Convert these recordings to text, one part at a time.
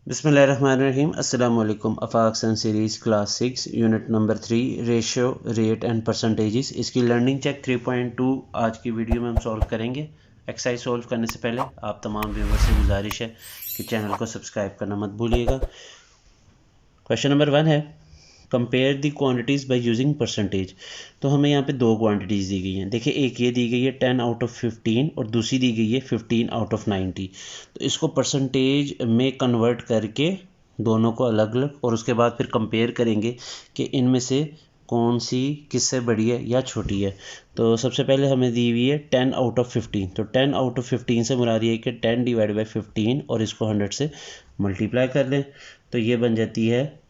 बिस्मिल्लाहिर्रहमानिर्रहीम अस्सलाम वालेकुम। Afaq sun series class 6 unit number 3 ratio rate and percentages, इसकी लर्निंग चेक 3.2 आज की वीडियो में हम सॉल्व करेंगे। एक्सरसाइज सॉल्व करने से पहले आप तमाम व्यूअर्स से गुजारिश है कि चैनल को सब्सक्राइब करना मत भूलिएगा। क्वेश्चन नंबर 1 है compare the quantities by using percentage. तो हमें यहाँ पे दो क्वांटिटीज़ दी गई हैं। देखिए, एक ये दी गई है 10 आउट ऑफ 15 और दूसरी दी गई है 15 आउट ऑफ 90। तो इसको परसेंटेज में कन्वर्ट करके दोनों को अलग अलग और उसके बाद फिर कंपेयर करेंगे कि इनमें से कौन सी किससे बड़ी है या छोटी है। तो सबसे पहले हमें दी हुई है 10 आउट ऑफ 15। तो 10 आउट ऑफ 15 से मुराद ये है कि 10 डिवाइड बाई 15 और इसको 100 से मल्टीप्लाई कर दें तो ये बन जाती है,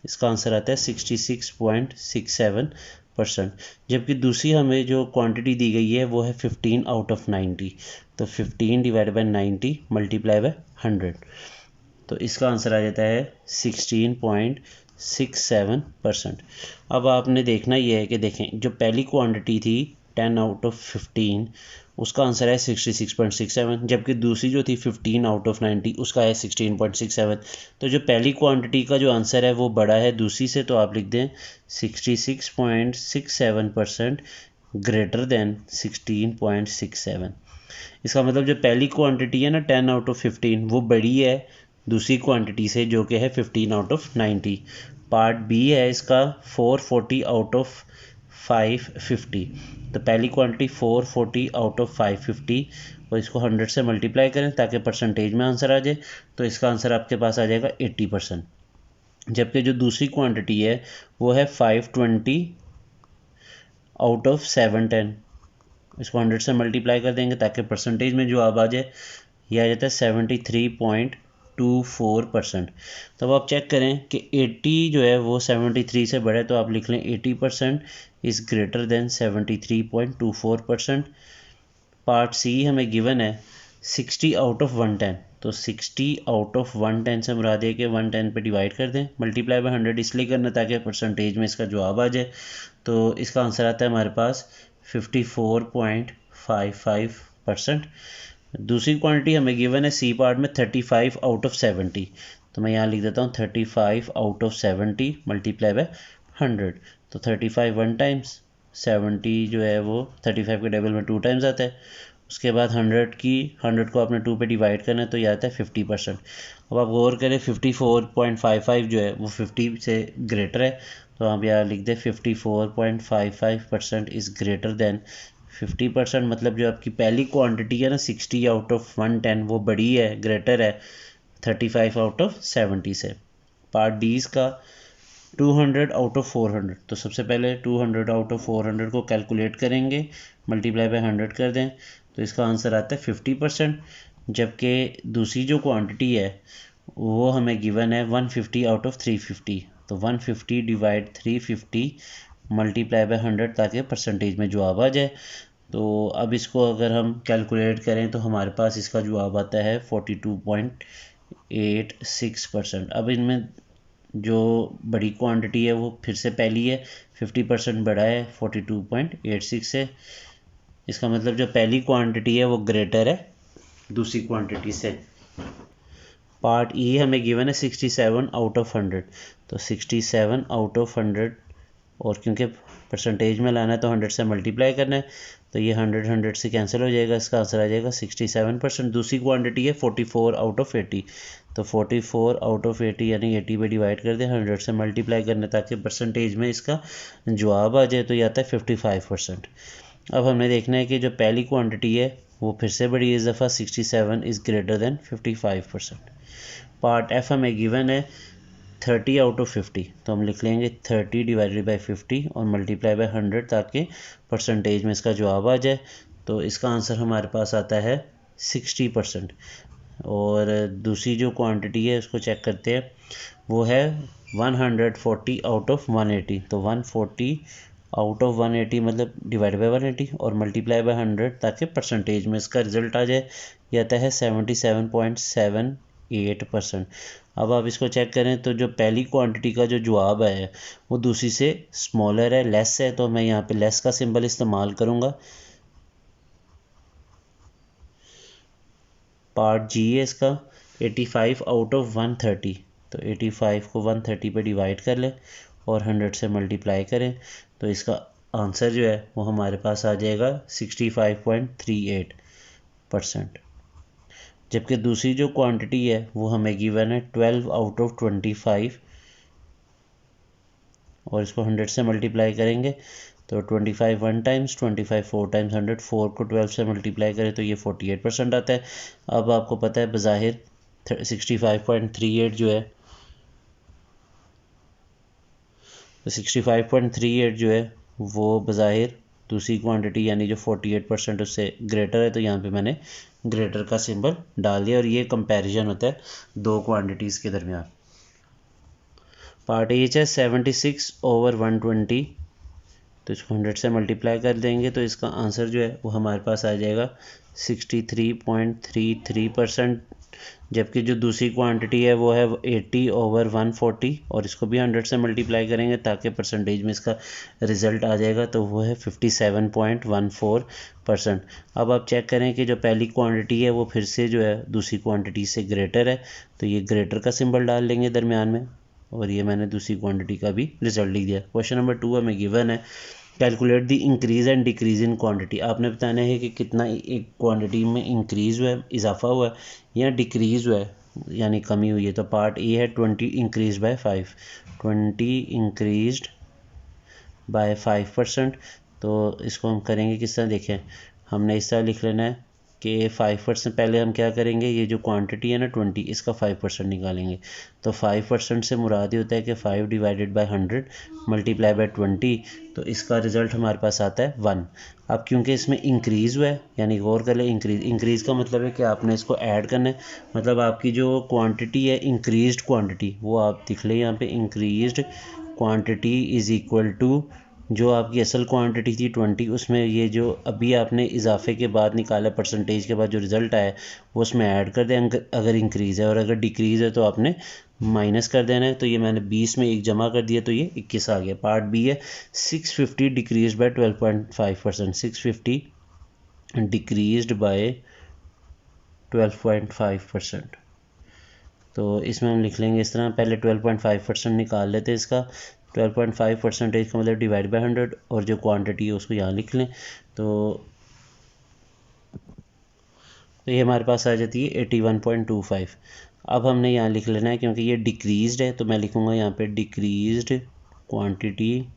इसका आंसर आता है 66.67%। जबकि दूसरी हमें जो क्वांटिटी दी गई है वो है 15 आउट ऑफ 90। तो 15 डिवाइड बाई 90 मल्टीप्लाई बाय 100, तो इसका आंसर आ जाता है 16.67%। अब आपने देखना ये है कि देखें, जो पहली क्वांटिटी थी 10 आउट ऑफ 15 उसका आंसर है 66.67, जबकि दूसरी जो थी 15 आउट ऑफ 90 उसका है 16.67। तो जो पहली क्वांटिटी का जो आंसर है वो बड़ा है दूसरी से, तो आप लिख दें 66.67% ग्रेटर देन 16.67। इसका मतलब जो पहली क्वांटिटी है ना 10 आउट ऑफ 15 वो बड़ी है दूसरी क्वांटिटी से जो कि है 15 आउट ऑफ 90। पार्ट बी है इसका 440 आउट ऑफ 550। तो पहली क्वांटिटी 440 आउट ऑफ 550 और इसको 100 से मल्टीप्लाई करें ताकि परसेंटेज में आंसर आ जाए। तो इसका आंसर आपके पास आ जाएगा 80%। जबकि जो दूसरी क्वांटिटी है वो है 520 आउट ऑफ 710। इसको 100 से मल्टीप्लाई कर देंगे ताकि परसेंटेज में जवाब आ जाए, यह आ जाता है 73.24%। तब आप चेक करें कि 80 जो है वो 73 से बड़ा है, तो आप लिख लें 80% is greater than 73.24%। Part C हमें गिवन है 60 आउट ऑफ 110। तो 60 आउट ऑफ 110 से मुराद है कि 110 पे डिवाइड कर दें, मल्टीप्लाई बाय 100 इसलिए करना ताकि परसेंटेज में इसका जवाब आ जाए। तो इसका आंसर आता है हमारे पास 54.55%। दूसरी क्वांटिटी हमें गिवन है सी पार्ट में 35 आउट ऑफ 70। तो मैं यहाँ लिख देता हूँ 35 आउट ऑफ 70 मल्टीप्लाई बाय 100। तो 35 1 टाइम्स, 70 जो है वो 35 के डबल में 2 टाइम्स आता है। उसके बाद 100 को आपने 2 पे डिवाइड करना है तो यह आता है 50%। अब आप गौर करें 54.55 जो है वो 50 से ग्रेटर है, तो आप यहाँ लिख दें 54.55% इज़ ग्रेटर देन 50%। मतलब जो आपकी पहली क्वांटिटी है ना 60 आउट ऑफ 110 वो बड़ी है, ग्रेटर है 35 आउट ऑफ 70 से। पार्ट डी का 200 आउट ऑफ 400। तो सबसे पहले 200 आउट ऑफ 400 को कैलकुलेट करेंगे, मल्टीप्लाई बाय 100 कर दें तो इसका आंसर आता है 50%। जबकि दूसरी जो क्वांटिटी है वो हमें गिवन है 150 आउट ऑफ 350। तो 150 डिवाइड 350 मल्टीप्लाई बाय 100 ताकि परसेंटेज में जवाब आ जाए। तो अब इसको अगर हम कैलकुलेट करें तो हमारे पास इसका जवाब आता है 42.86%। अब इनमें जो बड़ी क्वांटिटी है वो फिर से पहली है, 50% बड़ा है 42.86 से। इसका मतलब जो पहली क्वांटिटी है वो ग्रेटर है दूसरी क्वांटिटी से। पार्ट ई हमें गिवन है 67 आउट ऑफ 100। तो 67 आउट ऑफ 100 और क्योंकि परसेंटेज में लाना है तो 100 से मल्टीप्लाई करना है, तो ये 100 से कैंसिल हो जाएगा, इसका आंसर आ जाएगा 67%। दूसरी क्वांटिटी है 44 आउट ऑफ 80। तो 44 आउट ऑफ 80 यानी 80 पे डिवाइड कर दें, 100 से मल्टीप्लाई करना ताकि परसेंटेज में इसका जवाब आ जाए, तो ये आता है 55%। अब हमने देखना है कि जो पहली क्वांटिटी है वो फिर से बड़ी, इस दफ़ा 67 is greater then 55%। Part F हमें गिवन है 30 आउट ऑफ 50। तो हम लिख लेंगे 30 डिवाइडेड बाई 50 और मल्टीप्लाई बाय 100 ताकि परसेंटेज में इसका जवाब आ जाए। तो इसका आंसर हमारे पास आता है 60%। और दूसरी जो क्वांटिटी है उसको चेक करते हैं, वो है 140 आउट ऑफ 180। तो 140 आउट ऑफ 180 मतलब डिवाइड बाय 180 और मल्टीप्लाई बाय 100 ताकि परसेंटेज में इसका रिजल्ट आ जाए। यह आता है 77.78%। अब आप इसको चेक करें तो जो पहली क्वांटिटी का जो जवाब है वो दूसरी से स्मॉलर है, लेस है, तो मैं यहाँ पे लेस का सिंबल इस्तेमाल करूँगा। पार्ट जी है इसका 85 आउट ऑफ 130, तो 85 को 130 पे डिवाइड कर लें और 100 से मल्टीप्लाई करें, तो इसका आंसर जो है वो हमारे पास आ जाएगा 65.38%। जबकि दूसरी जो क्वांटिटी है वो हमें गिवन है 12 आउट ऑफ 25, और इसको 100 से मल्टीप्लाई करेंगे तो 25 1 टाइम्स, 25 4 टाइम्स 100, 4 को 12 से मल्टीप्लाई करें तो ये 48% आता है। अब आपको पता है बज़ाहिर 65.38 जो है, तो 65.38 जो है वो बज़ाहिर दूसरी क्वांटिटी यानी जो 48% उससे ग्रेटर है, तो यहाँ पे मैंने ग्रेटर का सिंबल डाल दिया और ये कंपैरिजन होता है दो क्वांटिटीज़ के दरमियान। पार्ट एच है 76 ओवर 120, तो इसको 100 से मल्टीप्लाई कर देंगे तो इसका आंसर जो है वो हमारे पास आ जाएगा 63.33%। जबकि जो दूसरी क्वांटिटी है वो है 80 ओवर 140, और इसको भी 100 से मल्टीप्लाई करेंगे ताकि परसेंटेज में इसका रिज़ल्ट आ जाएगा, तो वो है 57.14%। अब आप चेक करें कि जो पहली क्वांटिटी है वो फिर से जो है दूसरी क्वांटिटी से ग्रेटर है, तो ये ग्रेटर का सिंबल डाल लेंगे दरमियान में, और ये मैंने दूसरी क्वांटिटी का भी रिजल्ट लिख दिया। क्वेश्चन नंबर 2 हमें गिवन है calculate the increase and decrease in quantity. आपने बताना है कि कितना एक क्वांटिटी में इंक्रीज़ हुआ है, इजाफा हुआ है, या डिक्रीज़ हुआ है यानी कमी हुई है। तो पार्ट ए है 20 इंक्रीज बाय 5, 20 इंक्रीज्ड बाय 5%। तो इसको हम करेंगे किस तरह, देखें हमने इस तरह लिख लेना है कि 5%, पहले हम क्या करेंगे, ये जो क्वांटिटी है ना 20, इसका 5% निकालेंगे। तो 5% से मुराद ये होता है कि 5 डिवाइडेड बाय 100 मल्टीप्लाई बाय 20, तो इसका रिज़ल्ट हमारे पास आता है 1। अब क्योंकि इसमें इंक्रीज़ हुआ है, यानी गौर कर लें इंक्रीज़ का मतलब है कि आपने इसको ऐड करना है, मतलब आपकी जो क्वांटिटी है इंक्रीज्ड क्वांटिटी वो आप दिख लें यहाँ पे, increased quantity is equal to जो आपकी असल क्वांटिटी थी 20, उसमें ये जो अभी आपने इजाफे के बाद निकाला परसेंटेज के बाद जो रिज़ल्ट आया वो उसमें ऐड कर दें अगर इंक्रीज़ है, और अगर डिक्रीज़ है तो आपने माइनस कर देना है। तो ये मैंने 20 में एक जमा कर दिया तो ये 21 आ गया। पार्ट बी है 650 डिक्रीज बाय 12.5%, 650 डिक्रीज्ड बाय 12.5%। तो इसमें हम लिख लेंगे इस तरह, पहले 12.5% निकाल लेते हैं इसका, 12.5% का मतलब डिवाइड बाय 100, और जो क्वांटिटी है उसको यहाँ लिख लें, तो ये हमारे पास आ जाती है 81.25। अब हमने यहाँ लिख लेना है क्योंकि ये डिक्रीज़ड है, तो मैं लिखूँगा यहाँ पे डिक्रीज़ड क्वांटिटी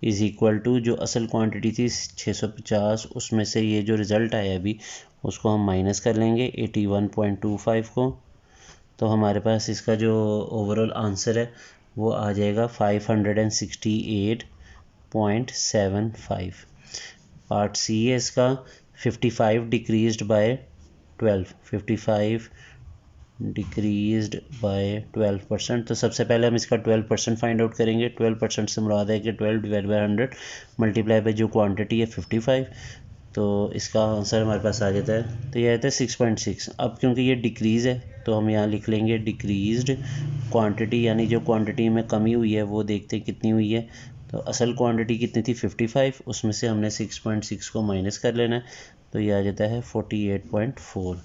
इज़ इक्वल टू जो असल क्वांटिटी थी 650, उसमें से ये जो रिज़ल्ट आया अभी उसको हम माइनस कर लेंगे 81.25 को, तो हमारे पास इसका जो ओवरऑल आंसर है वो आ जाएगा 568.75। पार्ट सी है इसका 55 डिक्रीज्ड बाय 12, 55 डिक्रीज्ड बाय 12%। तो सबसे पहले हम इसका 12% फाइंड आउट करेंगे। 12% से मुराद है कि 12 डिवाइड बाय 100 मल्टीप्लाई बाय जो क्वांटिटी है 55, तो इसका आंसर हमारे पास आ जाता है, तो ये आता है 6.6। अब क्योंकि ये डिक्रीज़ है तो हम यहाँ लिख लेंगे डिक्रीज्ड क्वांटिटी, यानी जो क्वांटिटी में कमी हुई है वो देखते हैं कितनी हुई है। तो असल क्वांटिटी कितनी थी 55, उसमें से हमने 6.6 को माइनस कर लेना है, तो ये आ जाता है 48.4।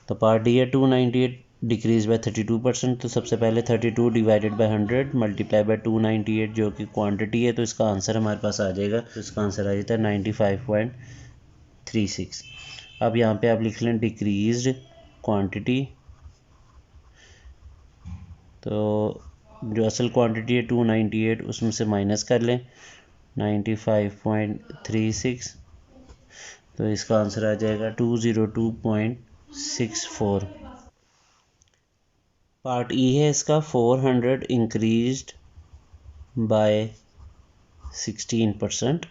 तो पार्ट डी है 298 डिक्रीज बाय 32%। तो सबसे पहले 32 डिवाइडेड बाय 100 मल्टीप्लाई बाय 298 जो कि क्वांटिटी है, तो इसका आंसर हमारे पास आ जाएगा, तो इसका आंसर आ जाता है 95.36। अब यहाँ पे आप लिख लें डिक्रीज्ड क्वांटिटी, तो जो असल क्वांटिटी है 298 उसमें से माइनस कर लें 95.36, तो इसका आंसर आ जाएगा 202.64। पार्ट ई है इसका 400 इंक्रीज्ड बाय 16%।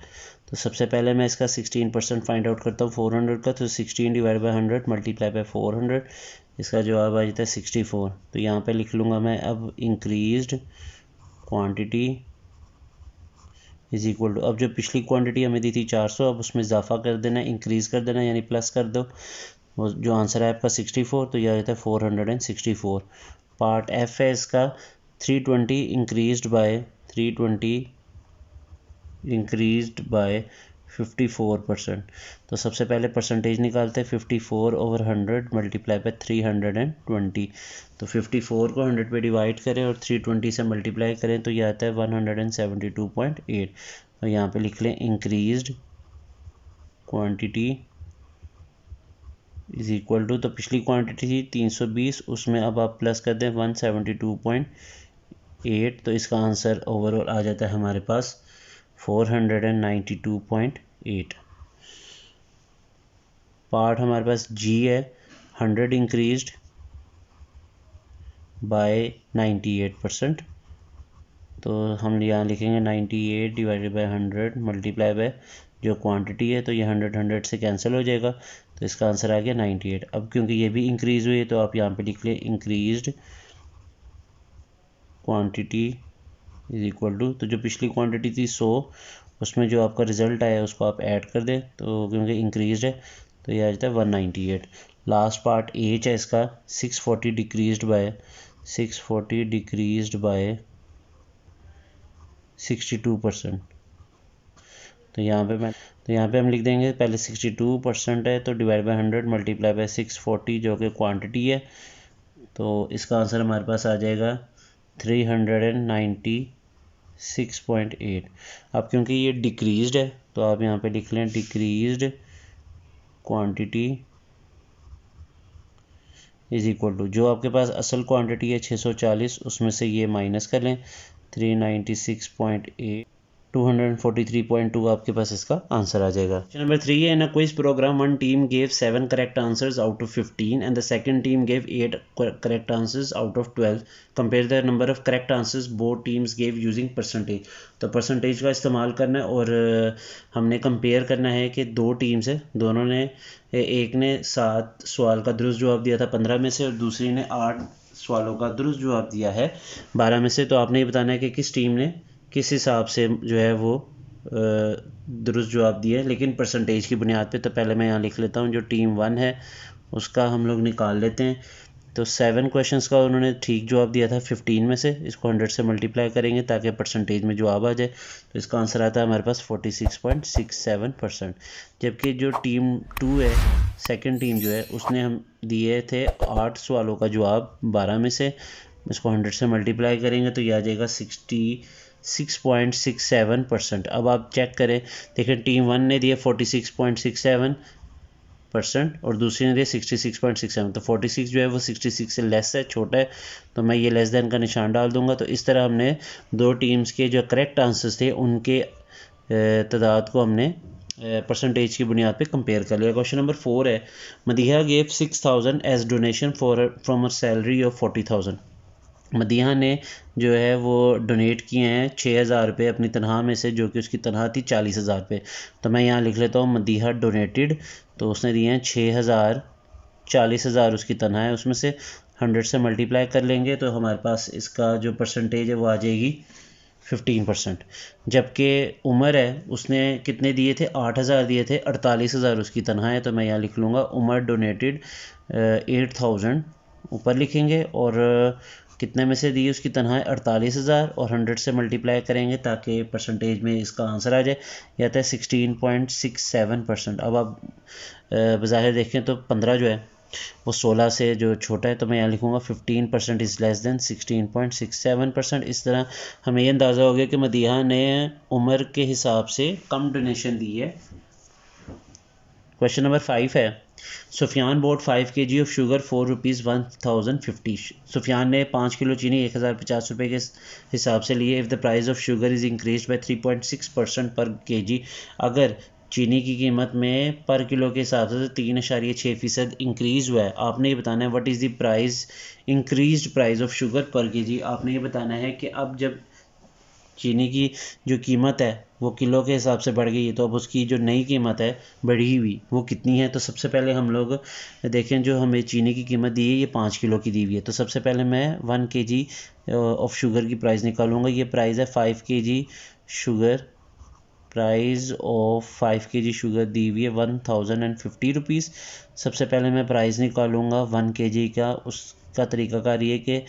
तो सबसे पहले मैं इसका 16% फाइंड आउट करता हूँ 400 का, तो 16 डिवाइड बाय 100 मल्टीप्लाई बाय 400, इसका जवाब आ जाता है 64। तो यहाँ पे लिख लूँगा मैं अब increased quantity is equal to, अब जो पिछली क्वांटिटी हमें दी थी 400, अब उसमें इजाफा कर देना, इंक्रीज़ कर देना यानी प्लस कर दो, वो जो आंसर है आपका 64, तो यह आ जाता है 464। पार्ट एफ है इसका 320 इंक्रीज्ड बाय 320 इंक्रीज्ड बाय 54%। तो सबसे पहले परसेंटेज निकालते हैं, 54/100 मल्टीप्लाई बाय 320। तो 54 को 100 पे डिवाइड करें और 320 से मल्टीप्लाई करें तो ये आता है 172.8। तो यहाँ पे लिख लें increased quantity is equal to, तो पिछली क्वांटिटी थी 320, उसमें अब आप प्लस कर दें 172.8। तो इसका आंसर ओवरऑल आ जाता है हमारे पास 492.8। पार्ट हमारे पास जी है, 100 इंक्रीज्ड बाय 98%। तो हम यहाँ लिखेंगे 98 डिवाइडेड बाय 100 मल्टीप्लाई बाय जो क्वांटिटी है, तो ये 100 से कैंसिल हो जाएगा, तो इसका आंसर आ गया 98। अब क्योंकि ये भी इंक्रीज़ हुई है तो आप यहाँ पे लिख लें increased quantity is equal to, तो जो पिछली क्वांटिटी थी 100, उसमें जो आपका रिज़ल्ट आया उसको आप ऐड कर दें, तो क्योंकि इंक्रीज है तो ये आ जाता है 198। लास्ट पार्ट एच है इसका, 640 डिक्रीज्ड बाय 62%। तो यहाँ पे हम लिख देंगे पहले 62% है तो डिवाइड बाय 100 मल्टीप्लाई बाय 640 जो कि क्वांटिटी है, तो इसका आंसर हमारे पास आ जाएगा 396.8। अब क्योंकि ये डिक्रीज्ड है तो आप यहाँ पे लिख लें decreased quantity is equal to, जो आपके पास असल क्वांटिटी है 640, उसमें से ये माइनस कर लें 396.8, 243.2 आपके पास इसका आंसर आ जाएगा। क्वेश्चन नंबर 3 है, in a quiz programme one team gave 7 correct answers out of 15 and the second team gave 8 correct answers out of 12। Compare the number of correct answers both teams gave using percentage. तो percentage का इस्तेमाल करना है और हमने compare करना है कि दो टीम्स है, दोनों ने, एक ने 7 सवाल का दुरुस्त जवाब दिया था 15 में से और दूसरी ने 8 सवालों का दुरुस्त जवाब दिया है 12 में से। तो आपने ये बताना है कि किस टीम ने किस हिसाब से जो है वो दुरुस्त जवाब दिए, लेकिन परसेंटेज की बुनियाद पे। तो पहले मैं यहाँ लिख लेता हूँ, जो टीम 1 है उसका हम लोग निकाल लेते हैं। तो 7 क्वेश्चंस का उन्होंने ठीक जवाब दिया था 15 में से, इसको 100 से मल्टीप्लाई करेंगे ताकि परसेंटेज में जवाब आ जाए, तो इसका आंसर आता है हमारे पास 46.67%। जबकि जो टीम 2 है, सेकंड टीम जो है, उसने हम दिए थे 8 सवालों का जवाब 12 में से, इसको 100 से मल्टीप्लाई करेंगे तो यह आ जाएगा 66.67%। अब आप चेक करें, देखें टीम 1 ने दिया 46.67% और दूसरी ने दिया 66.67। तो 46 जो है वो 66 से लेस है, छोटा है, तो मैं ये लेस देन का निशान डाल दूंगा। तो इस तरह हमने दो टीम्स के जो करेक्ट आंसर्स थे उनके तादाद को हमने परसेंटेज की बुनियाद पे कंपेयर कर लिया। क्वेश्चन नंबर 4 है, Madiha gave 6000 as donation from a salary of 40,000। Madiha ने जो है वो डोनेट किए हैं 6,000 रुपये अपनी तनख्वाह में से, जो कि उसकी तनख्वाह थी 40,000 रुपये। तो मैं यहाँ लिख लेता हूँ मदीहा डोनेटेड, तो उसने दिए हैं 6,000, 40,000 उसकी तनख्वाह है, उसमें से 100 से मल्टीप्लाई कर लेंगे तो हमारे पास इसका जो परसेंटेज है वो आ जाएगी 15%। जबकि उमर है, उसने कितने दिए थे, 8,000 दिए थे, 48,000 उसकी तनख्वाह है। तो मैं यहाँ लिख लूँगा उमर डोनेटेड 8,000 ऊपर लिखेंगे और कितने में से दी उसकी तनख्वाह 48,000 और 100 से मल्टीप्लाई करेंगे ताकि परसेंटेज में इसका आंसर आ जाए, यह आता है 16.67%। अब आप बज़ाहिर देखें तो 15 जो है वो 16 से जो छोटा है, तो मैं यहाँ लिखूँगा 15% इज़ लेस दैन 16.67%। इस तरह हमें ये अंदाज़ा हो गया कि मदीहा ने उम्र के हिसाब से कम डोनेशन दी है। क्वेश्चन नंबर 5 है, Sufiyan bought 5 kg of sugar for ₹1,050। Sufiyan ने 5 किलो चीनी 1,050 रुपये के हिसाब से लिए। If the price of sugar is increase by 3.6% पर kg, अगर चीनी की कीमत में पर किलो के हिसाब से 3.6% इंक्रीज़ हुआ है, आपने ये बताना है what is the price increased price of sugar पर kg। आपने ये बताना है कि अब जब चीनी की जो कीमत है वो किलो के हिसाब से बढ़ गई है, तो अब उसकी जो नई कीमत है बढ़ी हुई वो कितनी है। तो सबसे पहले हम लोग देखें, जो हमें चीनी की कीमत दी है ये 5 किलो की दी हुई है, तो सबसे पहले मैं 1 kg ऑफ शुगर की प्राइस निकालूंगा। ये प्राइस है 5 kg sugar, price of 5 kg sugar दी हुई है 1,050 रुपीज़। सबसे पहले मैं प्राइस निकालूंगा 1 kg का। उसका तरीकाकार ये कि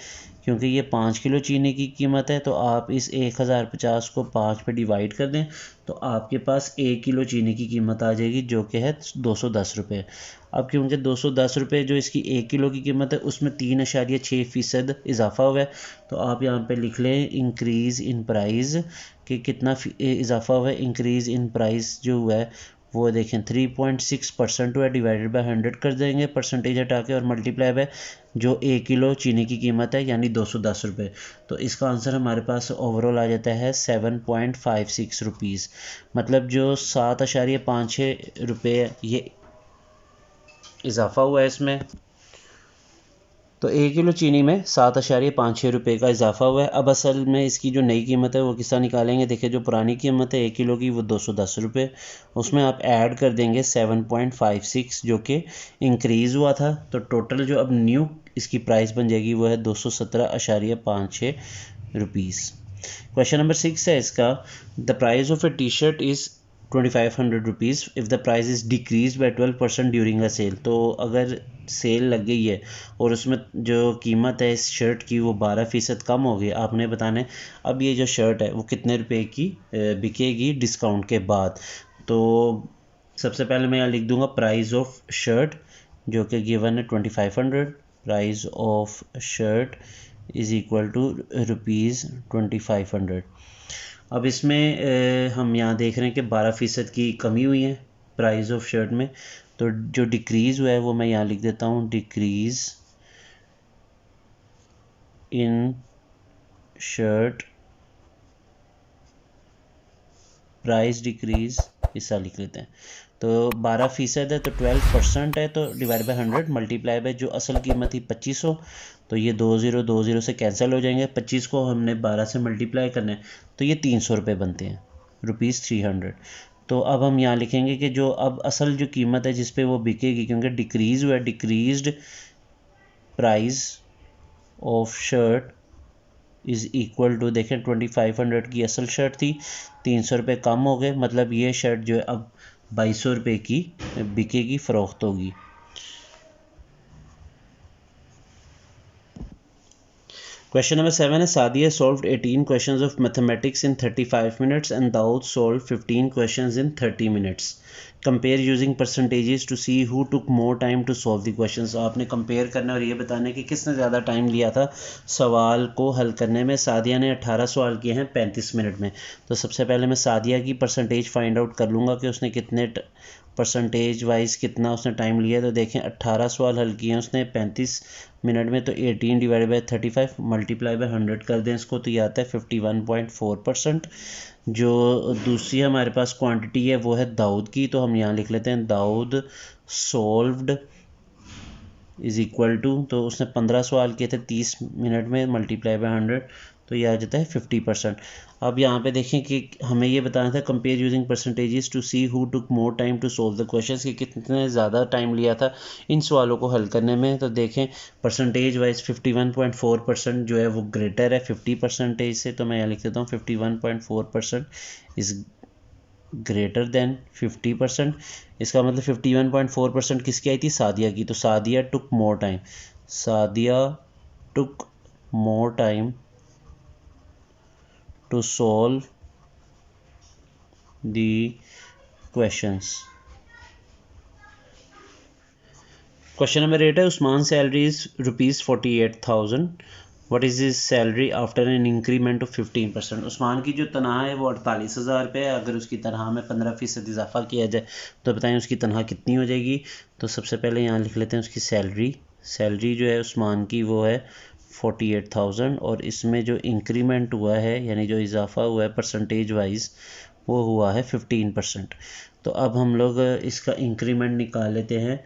क्योंकि ये 5 किलो चीनी की कीमत है, तो आप इस 1050 को 5 पे डिवाइड कर दें तो आपके पास 1 किलो चीनी की कीमत आ जाएगी, जो कि है 210 रुपये। अब क्योंकि 210 रुपये जो इसकी 1 किलो की कीमत है, उसमें 3.6% इजाफा हुआ है, तो आप यहाँ पे लिख लें इंक्रीज़ इन प्राइस कि कितना इजाफा हुआ है। इंक्रीज़ इन प्राइस जो हुआ है वो देखें 3.6% हुआ है, डिवाइडेड बाय 100 कर देंगे परसेंटेज हटा के, और मल्टीप्लाई बाय जो 1 किलो चीनी की कीमत है यानी 210 रुपये। तो इसका आंसर हमारे पास ओवरऑल आ जाता है 7.56 रुपीज़। मतलब जो 7.56 रुपये ये इजाफा हुआ है इसमें, तो 1 किलो चीनी में 7.56 रुपये का इजाफा हुआ है। अब असल में इसकी जो नई कीमत है वो किस तरह निकालेंगे, देखिए जो पुरानी कीमत है 1 किलो की वो 210 रुपये, उसमें आप ऐड कर देंगे 7.56 जो कि इंक्रीज़ हुआ था, तो टोटल जो अब न्यू इसकी प्राइस बन जाएगी वो है 217.56 रुपीज़। क्वेश्चन नंबर 6 है इसका, the price of a T shirt is 2500 rupees if the price is decrease by 12% during a sale. तो अगर सेल लग गई है और उसमें जो कीमत है इस शर्ट की वो 12% कम हो गई, आपने बताना है अब ये जो शर्ट है वो कितने रुपए की बिकेगी डिस्काउंट के बाद। तो सबसे पहले मैं यहाँ लिख दूंगा प्राइस ऑफ शर्ट जो कि गिवन है 2500, price of shirt is equal to ₹2500। अब इसमें हम यहाँ देख रहे हैं कि 12% की कमी हुई है प्राइस ऑफ शर्ट में, तो जो डिक्रीज़ हुआ है वो मैं यहाँ लिख देता हूँ, decrease in shirt price decrease ऐसा लिख लेते हैं। तो 12% है तो 12% है, तो डिवाइड बाय 100 मल्टीप्लाई बाय जो असल कीमत थी 2500, तो ये 20 से कैंसिल हो जाएंगे, 25 को हमने 12 से मल्टीप्लाई करना है तो ये 300 रुपये बनते हैं, ₹300। तो अब हम यहाँ लिखेंगे कि जो अब असल जो कीमत है जिस पे वो बिकेगी, क्योंकि डिक्रीज़ हुआ है, decreased price of shirt is equal to, देखें 2500 की असल शर्ट थी, 300 रुपये कम हो गए, मतलब ये शर्ट जो है अब 2200 रुपये की बिकेगी, फ़रोख्त होगी। क्वेश्चन नंबर 7 है, Sadia solved 18 questions of mathematics in 35 minutes and Daud solved 15 questions in 30 minutes. Compare using percentages to see who took more time to solve the questions. आपने कंपेयर करना और ये बताना कि किसने ज़्यादा टाइम लिया था सवाल को हल करने में। सादिया ने 18 सवाल किए हैं 35 मिनट में। तो सबसे पहले मैं सादिया की परसेंटेज फाइंड आउट कर लूँगा कि उसने कितने परसेंटेज वाइज कितना उसने टाइम लिया। तो देखें 18 सवाल हल किए हैं उसने 35 मिनट में, तो 18 डिवाइड बाई 35 मल्टीप्लाई बाई 100 कर दें इसको, तो ये आता है 51.4%। जो दूसरी हमारे पास क्वांटिटी है वो है दाऊद की, तो हम यहाँ लिख लेते हैं Daud solved is equal to, तो उसने 15 सवाल किए थे 30 मिनट में, मल्टीप्लाई बाई 100, तो ये आ जाता है 50%। अब यहाँ पे देखें कि हमें ये बताना था compare using percentages to see who took more time to solve the questions, कि कितने ज़्यादा टाइम लिया था इन सवालों को हल करने में। तो देखें परसेंटेज वाइज 51.4% जो है वो ग्रेटर है 50% से, तो मैं यहाँ लिख देता हूँ 51.4% इज़ ग्रेटर देन 50%। इसका मतलब 51.4% किसकी आई थी, सादिया की। तो Sadia took more time, Sadia took more time to solve the questions. Question number 8 है, Usman salary is ₹48,000, what is his salary after an increment of 15%। Usman की जो तनख्वाह है वो 48,000 रुपये है, अगर उसकी तनख्वाह में 15% इजाफा किया जाए तो बताएं उसकी तनख्वाह कितनी हो जाएगी। तो सबसे पहले यहाँ लिख लेते हैं उसकी सैलरी जो है उस्मान की वो है 48,000, और इसमें जो इंक्रीमेंट हुआ है यानी जो इजाफा हुआ है परसेंटेज वाइज वो हुआ है 15%। तो अब हम लोग इसका इंक्रीमेंट निकाल लेते हैं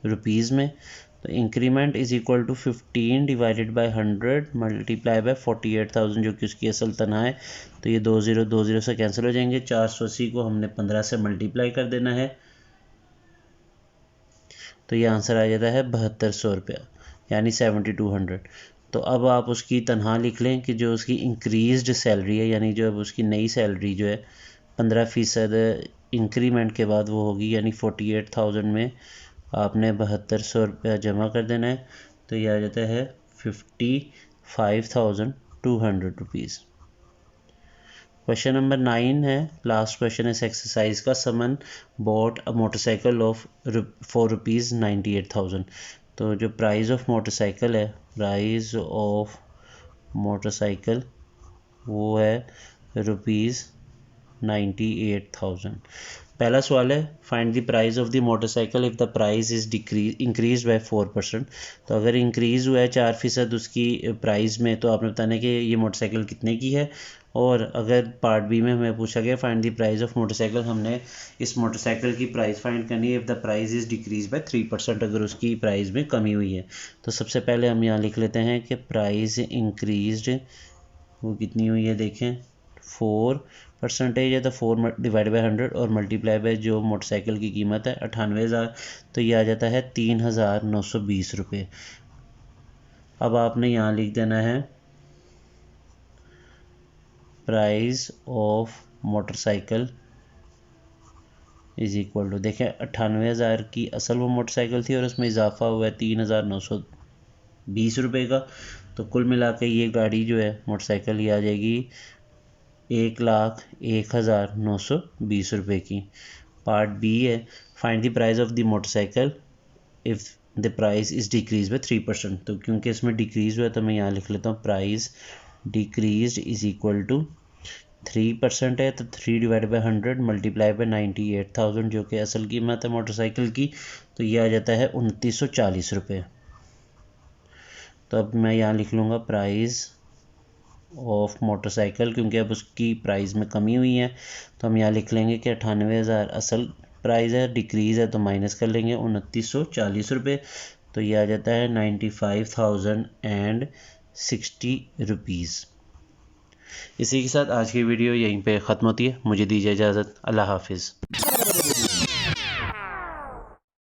रुपीज़ में। तो increment is equal to 15 divided by 100 multiply by 48,000 जो कि उसकी असल तनख्वाह है। तो ये 20 से कैंसिल हो जाएंगे, 480 को हमने 15 से मल्टीप्लाई कर देना है, तो ये आंसर आ जाता है 7200 रुपया यानी 7200। तो अब आप उसकी तनख्वाह लिख लें कि जो उसकी इंक्रीज्ड सैलरी है, यानी जो अब उसकी नई सैलरी जो है 15% इंक्रीमेंट के बाद वो होगी, यानी 48,000 में आपने 7200 रुपया जमा कर देना है। तो तो ये आ जाता है 55,200 रुपीज़। क्वेश्चन नंबर 9 है, लास्ट क्वेश्चन इस एक्सरसाइज का। समन बॉट अ मोटरसाइकिल ऑफ ₹98,000। तो जो प्राइस ऑफ मोटरसाइकिल है, प्राइस ऑफ मोटरसाइकिल वो है ₹98,000। पहला सवाल है, find the price of the motorcycle if the price is increase by 4%। तो अगर इंक्रीज़ हुआ है 4% उसकी प्राइस में, तो आपने बताना है कि ये मोटरसाइकिल कितने की है। और अगर पार्ट बी में हमें पूछा गया find the price of motorcycle, हमने इस मोटरसाइकिल की प्राइस फाइंड करनी है if the price is decrease by 3%, अगर उसकी प्राइस में कमी हुई है। तो सबसे पहले हम यहाँ लिख लेते हैं कि प्राइस इंक्रीज्ड वो कितनी हुई है, देखें 4% है, तो 4 डिवाइड बाई 100 और मल्टीप्लाई बाय जो मोटरसाइकिल की कीमत है 98,000, तो ये आ जाता है 3,920 रुपये। अब आपने यहाँ लिख देना है price of motorcycle is equal to, देखें 98,000 की असल वो मोटरसाइकिल थी और उसमें इजाफा हुआ है 3,920 रुपये का। तो कुल मिला के ये गाड़ी जो है मोटरसाइकिल ये आ जाएगी 1,01,920 रुपये की। पार्ट बी है, find the price of the motorcycle if the price is decrease by 3%। तो क्योंकि इसमें डिक्रीज़ हुआ है तो मैं यहाँ लिख लेता हूँ price decrease is equal to 3% है, तो 3 डिवाइड बाई 100 मल्टीप्लाई बाई 98,000 जो कि असल कीमत है मोटरसाइकिल की, तो ये आ जाता है 2,940 रुपये। तो अब मैं यहाँ लिख लूँगा प्राइस ऑफ मोटरसाइकिल, क्योंकि अब उसकी प्राइस में कमी हुई है, तो हम यहाँ लिख लेंगे कि 98,000 असल प्राइस है, डिक्रीज़ है तो माइनस कर लेंगे 2,940 रुपये। तो ये आ जाता है 95,060 रुपीज़। इसी के साथ आज की वीडियो यहीं पे ख़त्म होती है। मुझे दीजिए इजाज़त। अल्लाह हाफिज़।